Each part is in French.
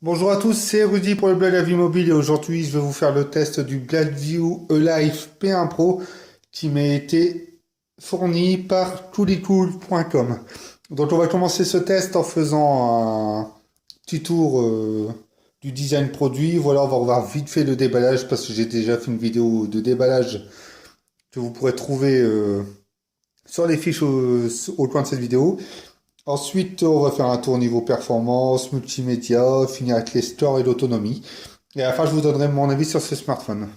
Bonjour à tous, c'est Rudy pour le blog La Vie Mobile et aujourd'hui je vais vous faire le test du Gladview Alive P1 Pro qui m'a été fourni par toulycool.com. Donc on va commencer ce test en faisant un petit tour du design produit. Voilà, on va revoir vite fait le déballage parce que j'ai déjà fait une vidéo de déballage que vous pourrez trouver sur les fiches au coin de cette vidéo. Ensuite, on va faire un tour niveau performance, multimédia, finir avec les stores et l'autonomie. Et à la fin, je vous donnerai mon avis sur ce smartphone.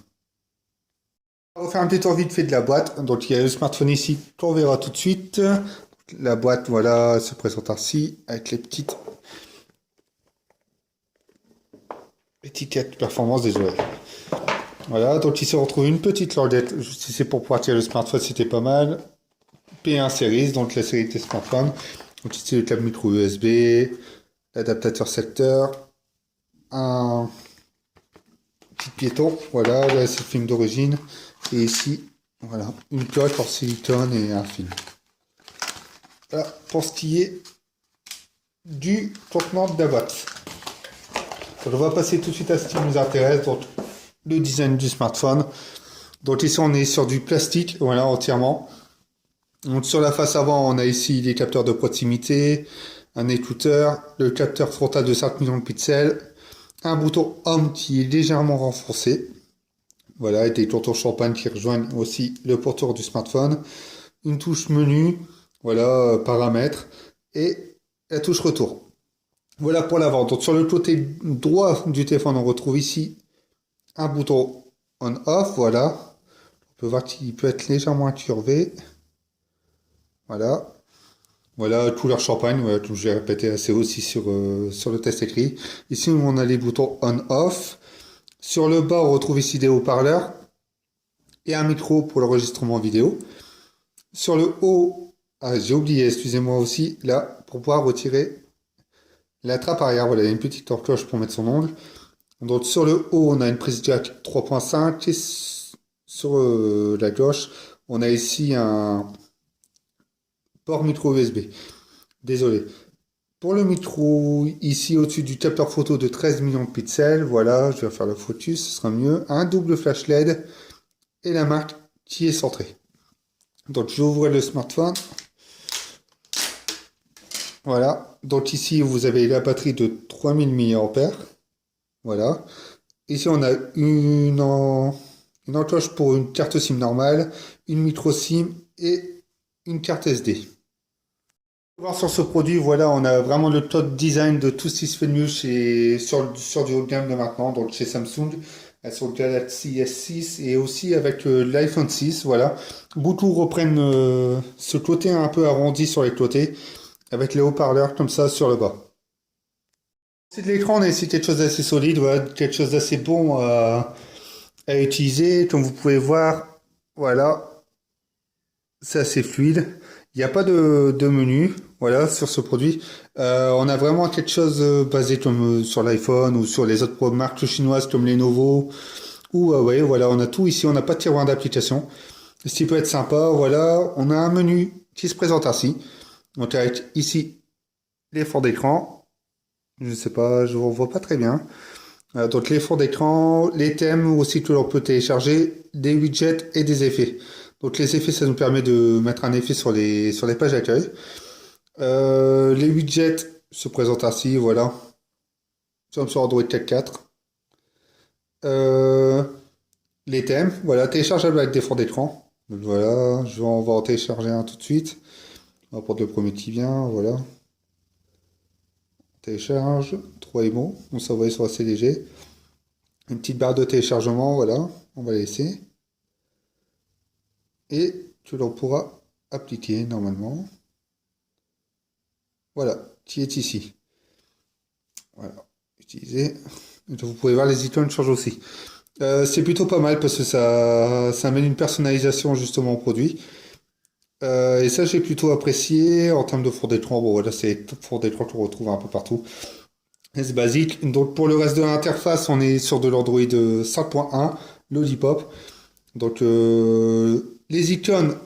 On va faire un petit tour vite fait de la boîte. Donc, il y a le smartphone ici qu'on verra tout de suite. La boîte, voilà, se présente ainsi, avec les petites étiquettes performance, désolé. Voilà, donc ici on retrouve une petite languette. Si c'est pour pouvoir tirer le smartphone, c'était pas mal. P1 Series, donc la série des smartphones. Donc ici le câble micro USB, l'adaptateur secteur, un petit piéton, voilà, là c'est le film d'origine, et ici, voilà, une coque en silicone et un film. Voilà, pour ce qui est du contenant de la boîte. Donc, on va passer tout de suite à ce qui nous intéresse, donc le design du smartphone. Donc ici on est sur du plastique, voilà, entièrement. Donc sur la face avant, on a ici les capteurs de proximité, un écouteur, le capteur frontal de 5 millions de pixels, un bouton Home qui est légèrement renforcé. Voilà, et des contours champagne qui rejoignent aussi le pourtour du smartphone. Une touche menu, voilà, paramètres, et la touche retour. Voilà pour l'avant. Donc sur le côté droit du téléphone, on retrouve ici un bouton on-off, voilà. On peut voir qu'il peut être légèrement incurvé. Voilà. Voilà, couleur champagne, voilà, comme j'ai répété assez aussi sur le test écrit. Ici, on a les boutons on-off. Sur le bas, on retrouve ici des haut-parleurs et un micro pour l'enregistrement vidéo. Sur le haut, ah, j'ai oublié, excusez-moi aussi, là, pour pouvoir retirer la trappe arrière. Voilà, il y a une petite encoche pour mettre son ongle. Donc sur le haut, on a une prise jack 3.5 et sur la gauche, on a ici un port micro USB. Désolé. Pour le micro, ici au-dessus du capteur photo de 13 millions de pixels, voilà, je vais faire le focus, ce sera mieux. Un double flash LED et la marque qui est centrée. Donc j'ouvre le smartphone. Voilà. Donc ici, vous avez la batterie de 3000 mAh. Voilà. Ici, on a une encoche pour une carte SIM normale, une micro SIM et une carte SD. Voir sur ce produit, voilà, on a vraiment le top design de tout ce qui se fait de mieux sur du haut de gamme de maintenant, donc chez Samsung, sur le Galaxy S6 et aussi avec l'iPhone 6, voilà. Beaucoup reprennent ce côté un peu arrondi sur les côtés, avec les haut-parleurs comme ça sur le bas. C'est de l'écran, on a ici quelque chose d'assez solide, voilà, quelque chose d'assez bon à utiliser, comme vous pouvez voir, voilà, c'est assez fluide. Il n'y a pas de menu, voilà, sur ce produit. On a vraiment quelque chose basé comme sur l'iPhone ou sur les autres marques chinoises comme Lenovo ou Huawei. Voilà, on a tout ici. On n'a pas de tiroir d'application. Ce qui peut être sympa, voilà, on a un menu qui se présente ainsi. Donc avec ici les fonds d'écran. Je ne sais pas, je ne vois pas très bien. Donc les fonds d'écran, les thèmes aussi que l'on peut télécharger, des widgets et des effets. Donc les effets, ça nous permet de mettre un effet sur les pages d'accueil. Les widgets se présentent ainsi, voilà. Comme sur Android 4.4. Euh, les thèmes, voilà, téléchargeables avec des fonds d'écran. Donc voilà, on va en télécharger un tout de suite. On va prendre le premier qui vient, voilà. Télécharge, 3 émaux, on s'envoie sur assez léger. Une petite barre de téléchargement, voilà, on va la laisser. Et que l'on pourra appliquer normalement. Voilà, qui est ici. Voilà, utiliser. Et vous pouvez voir les icônes changent aussi. C'est plutôt pas mal parce que ça amène une personnalisation justement au produit. Et ça j'ai plutôt apprécié en termes de fond d'écran. Bon voilà, c'est le fond d'écran qu'on retrouve un peu partout. C'est basique. Donc pour le reste de l'interface, on est sur de l'Android 5.1, Lollipop. Donc les icônes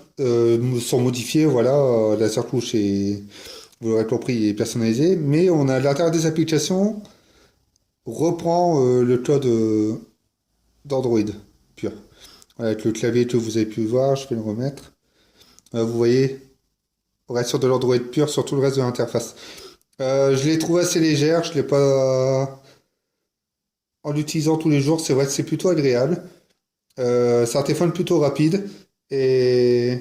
sont modifiées, voilà, la surcouche est, vous l'aurez compris, est personnalisée, mais on a à l'intérieur des applications reprend le code d'Android pur. Voilà, avec le clavier que vous avez pu voir, je vais le remettre. Vous voyez, on reste sur de l'Android pur sur tout le reste de l'interface. Je l'ai trouvé assez légère, je l'ai pas en l'utilisant tous les jours, c'est vrai que c'est plutôt agréable. C'est un téléphone plutôt rapide et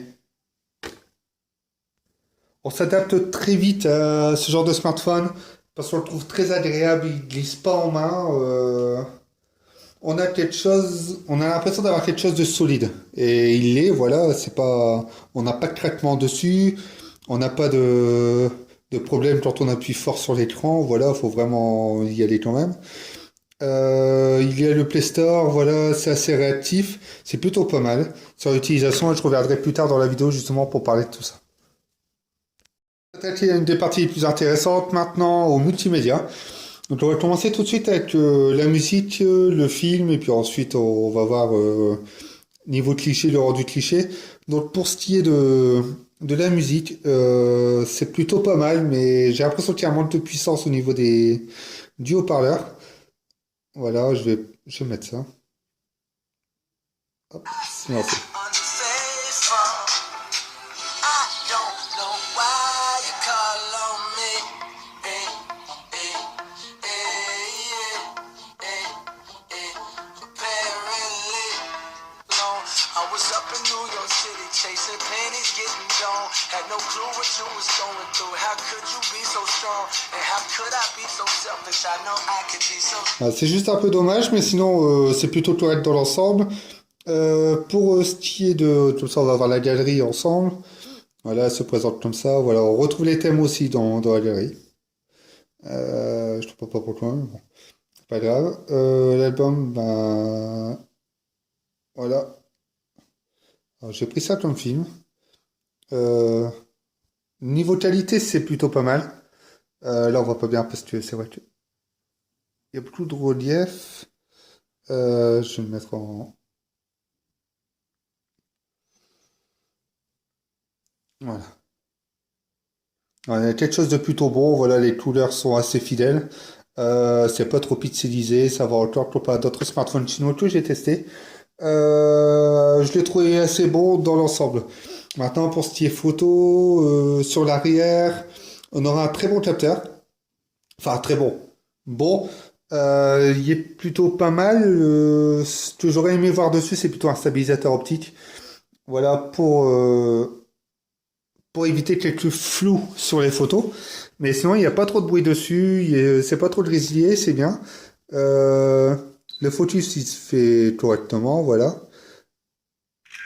on s'adapte très vite à ce genre de smartphone parce qu'on le trouve très agréable, il glisse pas en main. On a quelque chose, on a l'impression d'avoir quelque chose de solide et il l'est, voilà, c'est pas, on n'a pas de craquement dessus, on n'a pas de problème quand on appuie fort sur l'écran, voilà, faut vraiment y aller quand même. Il y a le Play Store, voilà, c'est assez réactif, c'est plutôt pas mal sur l'utilisation et je reviendrai plus tard dans la vidéo justement pour parler de tout ça. Peut-être qu'il y a une des parties les plus intéressantes maintenant au multimédia. Donc on va commencer tout de suite avec la musique, le film et puis ensuite on va voir niveau cliché, le rendu cliché. Donc pour ce qui est de la musique, c'est plutôt pas mal mais j'ai l'impression qu'il y a un manque de puissance au niveau du haut-parleur. Voilà, je vais mettre ça. Hop, c'est lancé. Ah, c'est juste un peu dommage, mais sinon c'est plutôt correct dans l'ensemble. Pour ce qui est de tout ça, on va voir la galerie ensemble. Voilà, elle se présente comme ça. Voilà, on retrouve les thèmes aussi dans la galerie. Je ne sais pas pourquoi, mais bon, c'est pas grave. L'album, ben voilà. Alors, j'ai pris ça comme film. Euh, Niveau qualité, c'est plutôt pas mal. Là, on voit pas bien parce que c'est vrai qu'il y a beaucoup de relief. Je vais le mettre en. Voilà. Ouais, il y a quelque chose de plutôt bon. Voilà, les couleurs sont assez fidèles. C'est pas trop pixelisé. Ça va encore comparé à d'autres smartphones chinois que j'ai testé. Je l'ai trouvé assez bon dans l'ensemble. Maintenant, pour ce qui est photo, sur l'arrière, on aura un très bon capteur. Enfin, très bon. Bon, il est plutôt pas mal. Ce que j'aurais aimé voir dessus, c'est plutôt un stabilisateur optique. Voilà, pour éviter quelques flous sur les photos. Mais sinon, il n'y a pas trop de bruit dessus. C'est pas trop grésillé, c'est bien. Euh, le focus, il se fait correctement, voilà.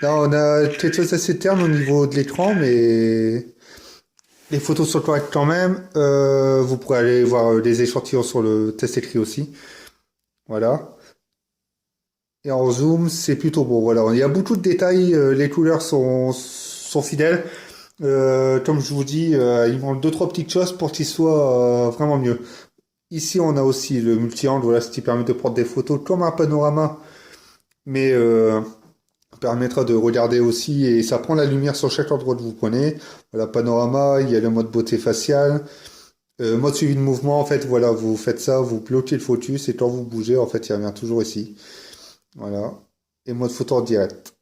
Là, on a quelque chose d'assez terne au niveau de l'écran, mais les photos sont correctes quand même. Vous pourrez aller voir les échantillons sur le test écrit aussi. Voilà. Et en zoom, c'est plutôt beau. Voilà. Il y a beaucoup de détails. Les couleurs sont fidèles. Comme je vous dis, il manque deux, trois petites choses pour qu'il soit vraiment mieux. Ici, on a aussi le multi-angle, voilà, ce qui permet de prendre des photos comme un panorama, mais permettra de regarder aussi, et ça prend la lumière sur chaque endroit que vous prenez. Voilà, panorama, il y a le mode beauté faciale, mode suivi de mouvement, en fait, voilà, vous faites ça, vous bloquez le focus, et quand vous bougez, en fait, il revient toujours ici. Voilà. Et mode photo en direct.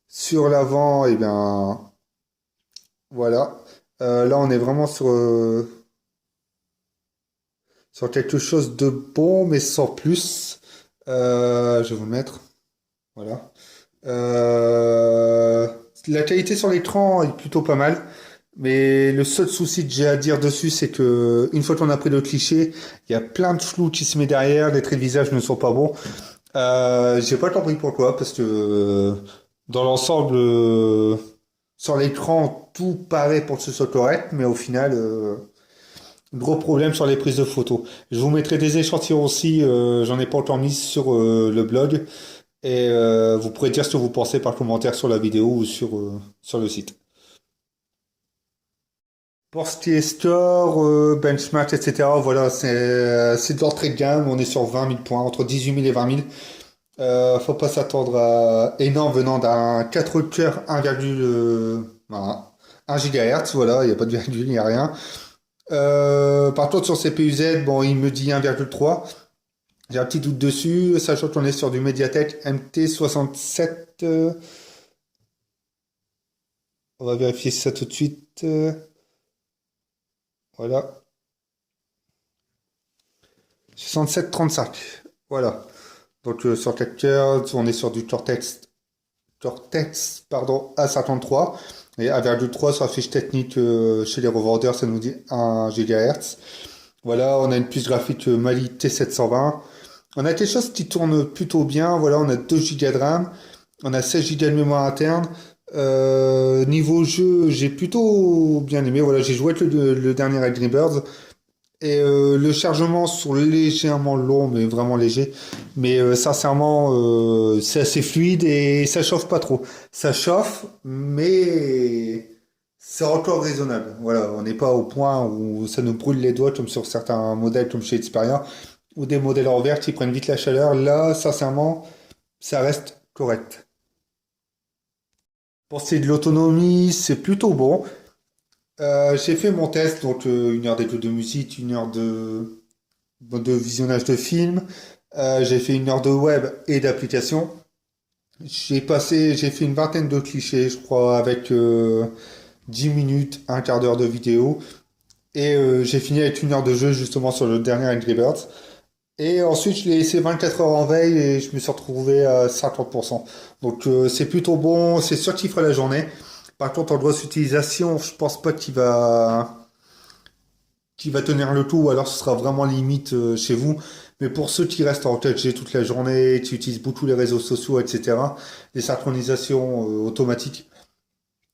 Sur l'avant, eh bien, voilà. Là, on est vraiment sur quelque chose de bon, mais sans plus. Je vais vous le mettre. Voilà. La qualité sur l'écran est plutôt pas mal. Mais le seul souci que j'ai à dire dessus, c'est que une fois qu'on a pris le cliché, il y a plein de flou qui se met derrière, les traits de visage ne sont pas bons. J'ai pas compris pourquoi, parce que dans l'ensemble, sur l'écran, tout paraît pour que ce soit correct, mais au final, gros problème sur les prises de photos. Je vous mettrai des échantillons aussi, j'en ai pas encore mis sur le blog, et vous pourrez dire ce que vous pensez par commentaire sur la vidéo ou sur le site. Pour ce qui est store, benchmark, etc., voilà, c'est de l'entrée de gamme, on est sur 20 000 points, entre 18 000 et 20 000. Faut pas s'attendre à énorme venant d'un 4 cœurs 1, voilà, 1 GHz, voilà, il n'y a pas de virgule, il n'y a rien. Par contre, sur CPU Z, bon, il me dit 1,3. J'ai un petit doute dessus, sachant qu'on est sur du Mediatek MT67. On va vérifier ça tout de suite. Voilà. 6735. Voilà. Donc sur 4 cœurs, on est sur du Cortex pardon, A53. Et 1,3 sur la fiche technique chez les revendeurs, ça nous dit 1 GHz. Voilà, on a une puce graphique Mali T720. On a quelque chose qui tourne plutôt bien. Voilà, on a 2 Go de RAM. On a 16 Go de mémoire interne. Niveau jeu, j'ai plutôt bien aimé. Voilà, j'ai joué avec le dernier Angry Birds. Et le chargement sont légèrement long, mais vraiment léger. Mais sincèrement, c'est assez fluide et ça chauffe pas trop. Ça chauffe, mais c'est encore raisonnable. Voilà, on n'est pas au point où ça nous brûle les doigts comme sur certains modèles comme chez Xperia, ou des modèles en vert qui prennent vite la chaleur. Là, sincèrement, ça reste correct. Pour ce qui est de l'autonomie, c'est plutôt bon. J'ai fait mon test, donc 1 heure d'écoute de musique, 1 heure de visionnage de films. J'ai fait 1 heure de web et d'application. J'ai fait une vingtaine de clichés, je crois, avec 10 minutes, un quart d'heure de vidéo. Et j'ai fini avec 1 heure de jeu justement sur le dernier Angry Birds. Et ensuite, je l'ai laissé 24 heures en veille et je me suis retrouvé à 50%. Donc c'est plutôt bon, c'est sûr qu'il fera la journée. Par contre, en grosse utilisation, je pense pas qu'il va tenir le coup, ou alors ce sera vraiment limite chez vous. Mais pour ceux qui restent en 4G toute la journée, qui utilisent beaucoup les réseaux sociaux, etc., les synchronisations automatiques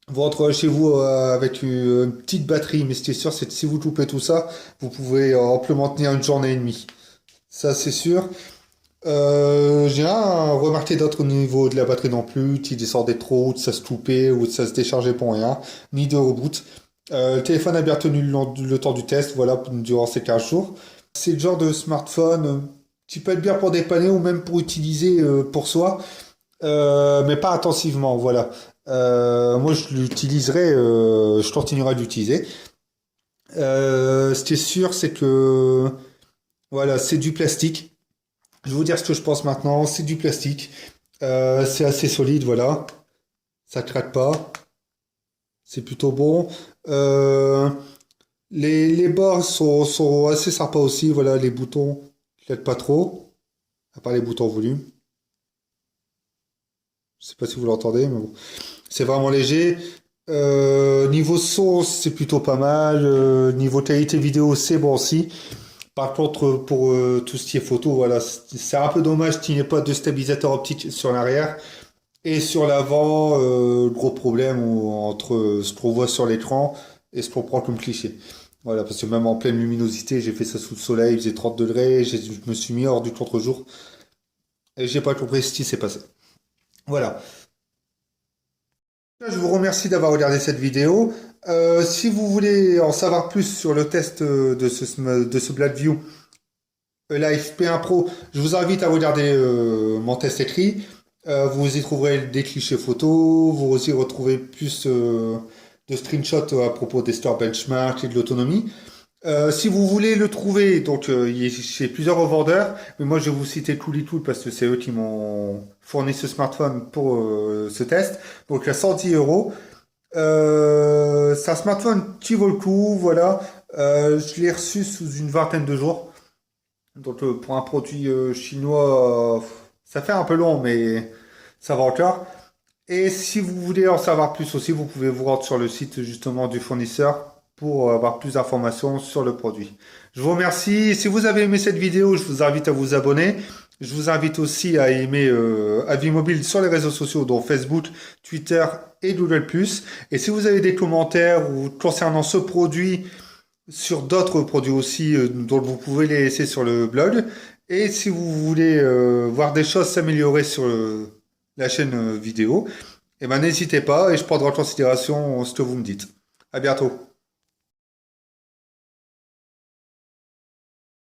vont retrouver chez vous avec une petite batterie. Mais ce qui est sûr, c'est que si vous coupez tout ça, vous pouvez amplement tenir une journée et demie. Ça, c'est sûr. J'ai rien remarqué d'autre au niveau de la batterie non plus, qui descendait trop, ou de ça se coupait, ou de ça se déchargeait pour rien, ni de reboot. Le téléphone a bien tenu le temps du test, voilà, durant ces 15 jours. C'est le genre de smartphone qui peut être bien pour dépanner ou même pour utiliser pour soi, mais pas intensivement, voilà. Moi, je l'utiliserai, je continuerai d'utiliser. Ce qui est sûr, c'est que, voilà, c'est du plastique. Je vais vous dire ce que je pense maintenant. C'est du plastique. C'est assez solide, voilà. Ça craque pas. C'est plutôt bon. Euh, les bords sont assez sympas aussi. Voilà, les boutons ne clattent pas trop. À part les boutons volume. Je sais pas si vous l'entendez, mais bon. C'est vraiment léger. Niveau son, c'est plutôt pas mal. Niveau qualité vidéo, c'est bon aussi. Par contre, pour tout ce qui est photo, voilà, c'est un peu dommage qu'il n'y ait pas de stabilisateur optique sur l'arrière. Et sur l'avant, gros problème entre ce qu'on voit sur l'écran et ce qu'on prend comme cliché. Voilà, parce que même en pleine luminosité, j'ai fait ça sous le soleil, il faisait 30 degrés, je me suis mis hors du contre-jour et j'ai pas compris ce qui s'est passé. Voilà. Je vous remercie d'avoir regardé cette vidéo. Si vous voulez en savoir plus sur le test de ce Blackview Live P1 Pro, je vous invite à regarder mon test écrit. Vous y trouverez des clichés photos, vous y retrouvez plus de screenshots à propos des stores benchmark et de l'autonomie. Si vous voulez le trouver, donc il est chez plusieurs revendeurs, mais moi je vais vous citer Coolitool parce que c'est eux qui m'ont fourni ce smartphone pour ce test. Donc à 110 euros. C'est un smartphone qui vaut le coup, voilà. Je l'ai reçu sous une vingtaine de jours. Donc pour un produit chinois, ça fait un peu long, mais ça va encore. Et si vous voulez en savoir plus aussi, vous pouvez vous rendre sur le site justement du fournisseur pour avoir plus d'informations sur le produit. Je vous remercie. Si vous avez aimé cette vidéo, je vous invite à vous abonner. Je vous invite aussi à aimer Avis Mobile sur les réseaux sociaux, dont Facebook, Twitter et Google+. Et si vous avez des commentaires ou concernant ce produit, sur d'autres produits aussi, dont vous pouvez les laisser sur le blog. Et si vous voulez voir des choses s'améliorer sur la chaîne vidéo, eh ben, n'hésitez pas et je prendrai en considération ce que vous me dites. À bientôt.